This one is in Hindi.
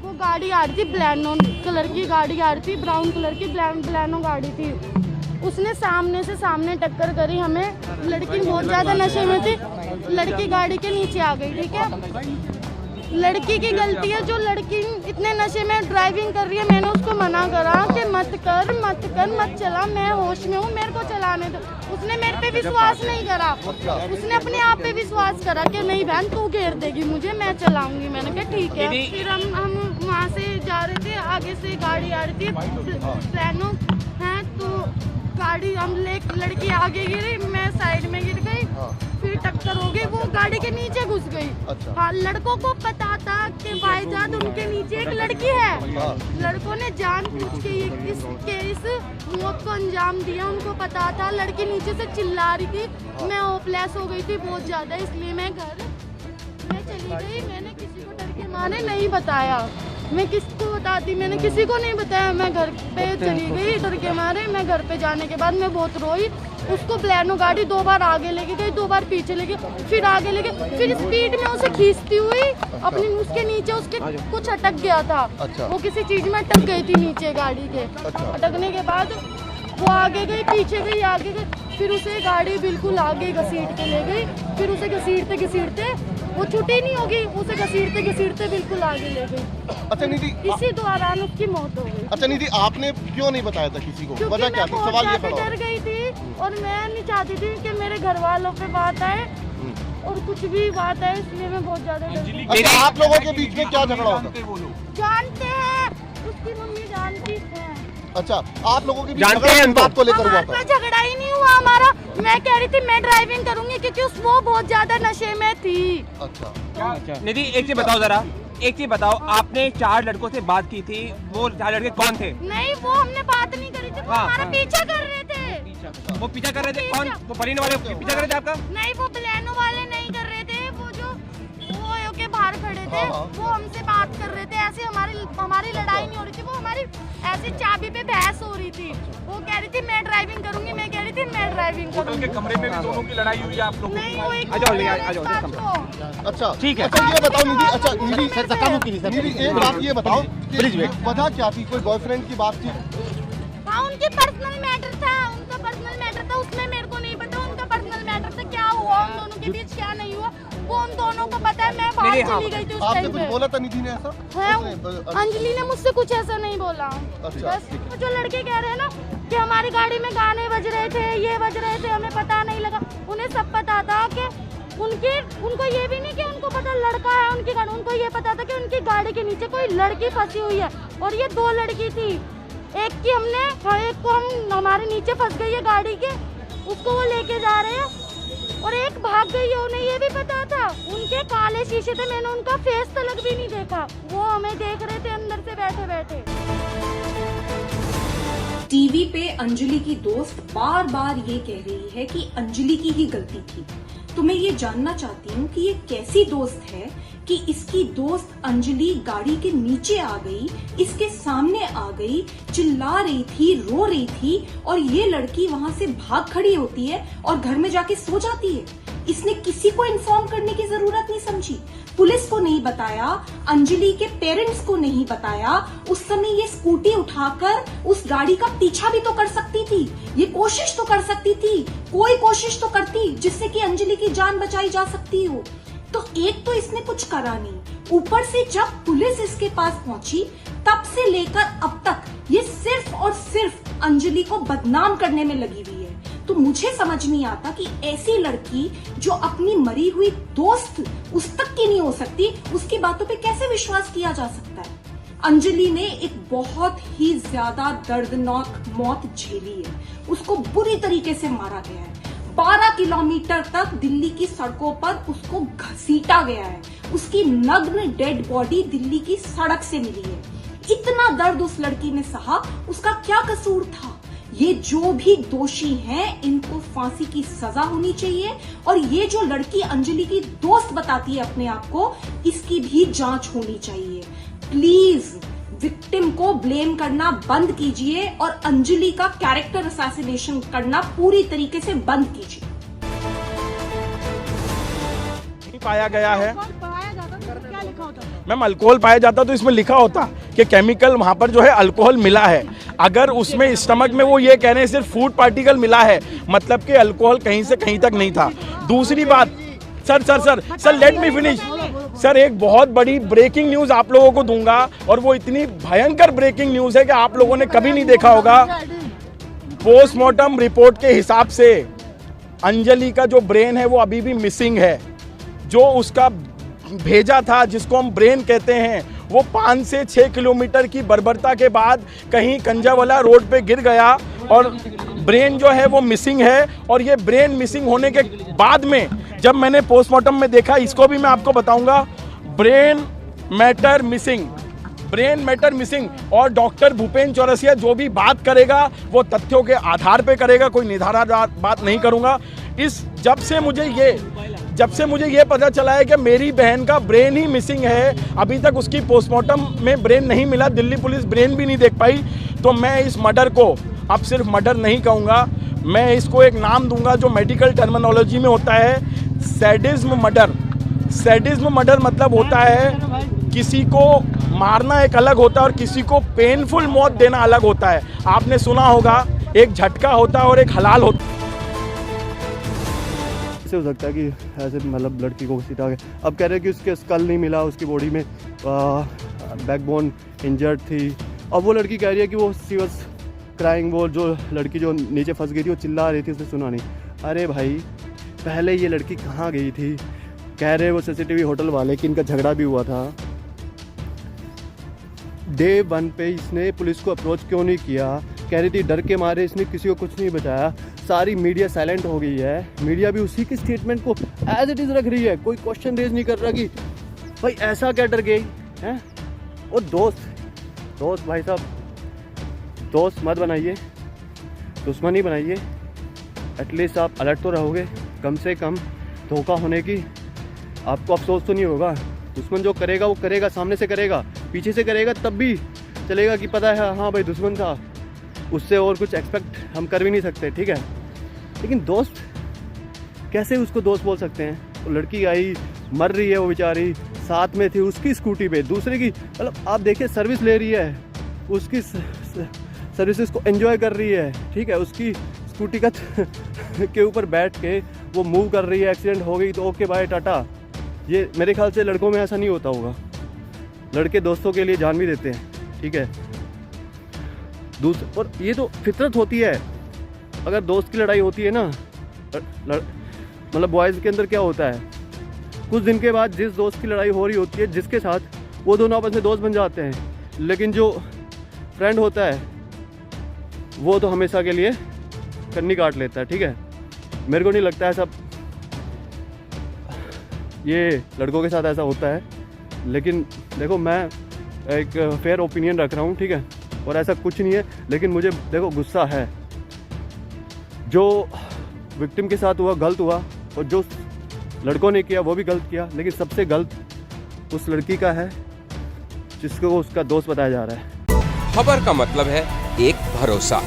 वो गाड़ी आ रही थी, ब्लैनो कलर की गाड़ी आ रही थी, ब्राउन कलर की ब्लैनो गाड़ी थी। उसने सामने से सामने टक्कर करी हमें। लड़की बहुत ज़्यादा नशे में थी, लड़की गाड़ी के नीचे आ गई। ठीक है, लड़की की गलती है। जो लड़की इतने नशे में ड्राइविंग कर रही है, मैंने उसको मना करा कि मत कर मत चला, मैं होश में हूँ, मेरे को चलाने दो। उसने मेरे पे विश्वास नहीं करा, उसने अपने आप पे विश्वास करा कि नहीं बहन तू घेर देगी मुझे, मैं चलाऊंगी। मैंने कहा ठीक है। फिर हम वहाँ से जा रहे थे, आगे से गाड़ी आ रही थी प्लानो है, तो गाड़ी लड़की आगे गिरी, मैं साइड में गिर गई। फिर टक्कर हो गई, वो गाड़ी के नीचे घुस गई। हाँ, लड़कों को पता था कि भाईजान उनके नीचे एक लड़की है। लड़कों ने जानबूझ के इस मौत को अंजाम दिया। उनको पता था, लड़की नीचे से चिल्ला रही थी, मैं होपलेस हो गई थी बहुत ज्यादा, इसलिए मैं चली गई। मैंने किसी को डर के मारे नहीं बताया, मैं किसको बताती, मैंने किसी को नहीं बताया। मैं घर पे चली गई डर के मारे। मैं घर पे जाने के बाद मैं बहुत रोई। उसको ब्लैनो गाड़ी 2 बार आगे लेके गई, 2 बार पीछे लेके, फिर आगे लेके, फिर स्पीड में उसे खींचती हुई अपनी उसके नीचे उसके कुछ अटक गया था। वो किसी चीज में अटक गई थी नीचे गाड़ी के। अटकने के बाद वो आगे गई, पीछे गई, आगे गई, फिर उसे गाड़ी बिल्कुल आगे घसीट के ले गई। फिर उसे घसीटते वो छुट्टी नहीं होगी, उसे घसीटते बिल्कुल आगे ले गई। अच्छा निधि, इसी दौरान उसकी मौत हो गई। अच्छा निधि, आपने क्यों नहीं बताया था किसी को? वजह क्या थी? सवाल ये खड़ा। डर गई थी और मैं नहीं चाहती थी कि मेरे घर वालों पे बात आए और कुछ भी बात आए, इसलिए मैं बहुत ज्यादा डर गई। अच्छा, आप लोगों के बीच में क्या झगड़ा होता? जानते हैं, उसकी मम्मी जानती है। अच्छा, आप लोगों के बीच में बात को लेकर हुआ था? झगड़ा ही नहीं हुआ हमारा। मैं कह रही थी मैं ड्राइविंग करूंगी क्योंकि वो बहुत ज्यादा नशे में थी। अच्छा निधि, एक चीज बताओ जरा, एक चीज बताओ, आपने 4 लड़कों से बात की थी, वो 4 लड़के कौन थे? नहीं, वो हमने बात नहीं करी थी, वो हमारा पीछा कर रहे थे। वो पीछा कर रहे थे? कौन? वो बरीनो वाले पीछा कर रहे थे आपका? नहीं, वो प्लेनो वाले नहीं कर रहे थे, वो जो वो के बाहर खड़े थे, वो हमसे बात कर रहे थे। ऐसे हमारी लड़ाई नहीं हो रही थी, वो हमारी ऐसी चाबी पे बहस हो रही थी। वो कह रही थी मैं ड्राइविंग करूंगी, मैं कह रही थी मैं ड्राइविंग करूंगी। के कमरे में भी दोनों की लड़ाई हुई आप लोगों की? नहीं, वो एक अच्छा ठीक है। अच्छा, ये बताओ निधि, अच्छा निधि, एक बात ये बताओ, वजह क्या थी? कोई बॉयफ्रेंड की बात थी? हाँ, उनकी पर्सनल मैटर था, उनका पर्सनल मैटर था, उसमें मेरे को नहीं पता उनका पर्सनल मैटर था। क्या हुआ उन दोनों के बीच, क्या नहीं हुआ, वो उन दोनों को पता है। मैं बाहर चली गई थी उस आपने टाइम कुछ पे। बोला था निधि ने ऐसा? अंजलि ने मुझसे कुछ ऐसा नहीं बोला। अच्छा, बस जो लड़के कह रहे हैं ना कि हमारी गाड़ी में गाने बज रहे थे, ये बज रहे थे, हमें पता नहीं लगा। उन्हें सब पता था कि उनको ये भी नहीं कि उनको पता लड़का है उनकी गाड़ी, उनको ये पता था कि उनकी गाड़ी के नीचे कोई लड़की फंसी हुई है। और ये 2 लड़की थी, एक को हम हमारे नीचे फंस गई है गाड़ी के, उसको वो लेके जा रहे हैं, और एक भाग गई है। उन्हें ये भी पता था, उनके काले शीशे थे, मैंने उनका फेस तलक भी नहीं देखा, वो हमें देख रहे थे अंदर से बैठे बैठे। टीवी पे अंजलि की दोस्त बार बार ये कह रही है कि अंजलि की ही गलती थी। तो मैं ये जानना चाहती हूँ कि ये कैसी दोस्त है कि इसकी दोस्त अंजलि गाड़ी के नीचे आ गई, इसके सामने आ गई, चिल्ला रही थी, रो रही थी, और ये लड़की वहां से भाग खड़ी होती है और घर में जाके सो जाती है। इसने किसी को इन्फॉर्म करने की जरूरत नहीं समझी, पुलिस को नहीं बताया, अंजलि के पेरेंट्स को नहीं बताया। उस समय ये स्कूटी उठाकर उस गाड़ी का पीछा भी तो कर सकती थी, ये कोशिश तो कर सकती थी, कोई कोशिश तो करती जिससे कि अंजलि की जान बचाई जा सकती हो। तो एक तो इसने कुछ करा नहीं, ऊपर से जब पुलिस इसके पास पहुंची तब से लेकर अब तक ये सिर्फ और सिर्फ अंजलि को बदनाम करने में लगी हुई है। तो मुझे समझ नहीं आता कि ऐसी लड़की जो अपनी मरी हुई दोस्त उस तक की नहीं हो सकती, उसकी बातों पे कैसे विश्वास किया जा सकता है। अंजलि ने एक बहुत ही ज्यादा दर्दनाक मौत झेली है, उसको बुरी तरीके से मारा गया है, 12 किलोमीटर तक दिल्ली की सड़कों पर उसको घसीटा गया है, उसकी नग्न डेड बॉडी दिल्ली की सड़क से मिली है। इतना दर्द उस लड़की ने सहा, उसका क्या कसूर था? ये जो भी दोषी हैं इनको फांसी की सजा होनी चाहिए, और ये जो लड़की अंजलि की दोस्त बताती है अपने आप को, इसकी भी जांच होनी चाहिए। प्लीज विक्टिम को ब्लेम करना बंद कीजिए और अंजलि का कैरेक्टर असैसिनेशन करना पूरी तरीके से बंद कीजिए। पाया गया है। मैम अल्कोहल पाया जाता तो इसमें लिखा होता कि केमिकल वहाँ पर जो है अल्कोहल मिला है। अगर उसमें स्टमक में वो ये कह रहे हैं सिर्फ फूड पार्टिकल मिला है, मतलब कि अल्कोहल कहीं से कहीं तक नहीं था। दूसरी बात, sir let me finish. Sir एक बहुत बड़ी ब्रेकिंग न्यूज़ आप लोगों को दूंगा, और वो इतनी भयंकर ब्रेकिंग न्यूज़ है कि आप लोगों ने कभी नहीं देखा होगा। पोस्टमार्टम रिपोर्ट के हिसाब से अंजलि का जो ब्रेन है वो अभी भी मिसिंग है। जो उसका भेजा था, जिसको हम ब्रेन कहते हैं, वो 5 से 6 किलोमीटर की बर्बरता के बाद कहीं कंजावाला रोड पे गिर गया और ब्रेन जो है वो मिसिंग है। और ये ब्रेन मिसिंग होने के बाद में जब मैंने पोस्टमार्टम में देखा, इसको भी मैं आपको बताऊंगा, ब्रेन मैटर मिसिंग। और डॉक्टर भूपेन चौरसिया जो भी बात करेगा वो तथ्यों के आधार पे करेगा, कोई निधारा बात नहीं करूंगा। जब से मुझे ये पता चला है कि मेरी बहन का ब्रेन ही मिसिंग है, अभी तक उसकी पोस्टमार्टम में ब्रेन नहीं मिला, दिल्ली पुलिस ब्रेन भी नहीं देख पाई, तो मैं इस मर्डर को अब सिर्फ मर्डर नहीं कहूँगा, मैं इसको एक नाम दूंगा जो मेडिकल टर्मिनोलॉजी में होता है, सैडिज्म मर्डर। सैडिज्म मर्डर मतलब होता है किसी को मारना एक अलग होता है और किसी को पेनफुल मौत देना अलग होता है। आपने सुना होगा एक झटका होता है और एक हलाल होता है। ऐसे हो सकता है कि ऐसे मतलब लड़की को सीधा गया। अब कह रहे हैं कि उसके स्कल नहीं मिला, उसकी बॉडी में बैकबोन इंजर्ड थी। अब वो लड़की कह रही है कि वो सी वाज क्राइंग, वो जो लड़की जो नीचे फंस गई थी वो चिल्ला रही थी, उसने सुना नहीं। अरे भाई पहले ये लड़की कहाँ गई थी? कह रहे वो सीसीटीवी होटल वाले कि इनका झगड़ा भी हुआ था। डे 1 पे इसने पुलिस को अप्रोच क्यों नहीं किया? कह रही थी डर के मारे इसने किसी को कुछ नहीं बताया। सारी मीडिया साइलेंट हो गई है, मीडिया भी उसी की स्टेटमेंट को एज इट इज़ रख रही है, कोई क्वेश्चन रेज नहीं कर रहा कि भाई ऐसा क्या डर गई है। और दोस्त भाई साहब, दोस्त मत बनाइए, दुश्मन ही बनाइए। एटलीस्ट आप अलर्ट तो रहोगे, कम से कम धोखा होने की आपको अफसोस तो नहीं होगा। दुश्मन जो करेगा वो करेगा, सामने से करेगा, पीछे से करेगा तब भी चलेगा कि पता है हाँ भाई दुश्मन था, उससे और कुछ एक्सपेक्ट हम कर भी नहीं सकते, ठीक है। लेकिन दोस्त कैसे उसको दोस्त बोल सकते हैं? वो लड़की आई, मर रही है, वो बेचारी साथ में थी, उसकी स्कूटी पे दूसरे की, मतलब आप देखिए सर्विस ले रही है, उसकी सर्विसेज को एंजॉय कर रही है, ठीक है। उसकी स्कूटी का के ऊपर बैठ के वो मूव कर रही है, एक्सीडेंट हो गई तो ओके बाय टाटा। ये मेरे ख्याल से लड़कों में ऐसा नहीं होता होगा, लड़के दोस्तों के लिए जान भी देते हैं, ठीक है। और ये तो फितरत होती है। अगर दोस्त की लड़ाई होती है ना, मतलब बॉयज़ के अंदर क्या होता है, कुछ दिन के बाद जिस दोस्त की लड़ाई हो रही होती है जिसके साथ, वो दोनों आपस में दोस्त बन जाते हैं। लेकिन जो फ्रेंड होता है वो तो हमेशा के लिए कन्नी काट लेता है, ठीक है। मेरे को नहीं लगता है सब ये लड़कों के साथ ऐसा होता है, लेकिन देखो मैं एक फेयर ओपिनियन रख रहा हूँ, ठीक है। और ऐसा कुछ नहीं है, लेकिन मुझे देखो गुस्सा है। जो विक्टिम के साथ हुआ गलत हुआ, और जो लड़कों ने किया वो भी गलत किया, लेकिन सबसे गलत उस लड़की का है जिसको उसका दोस्त बताया जा रहा है। खबर का मतलब है एक भरोसा।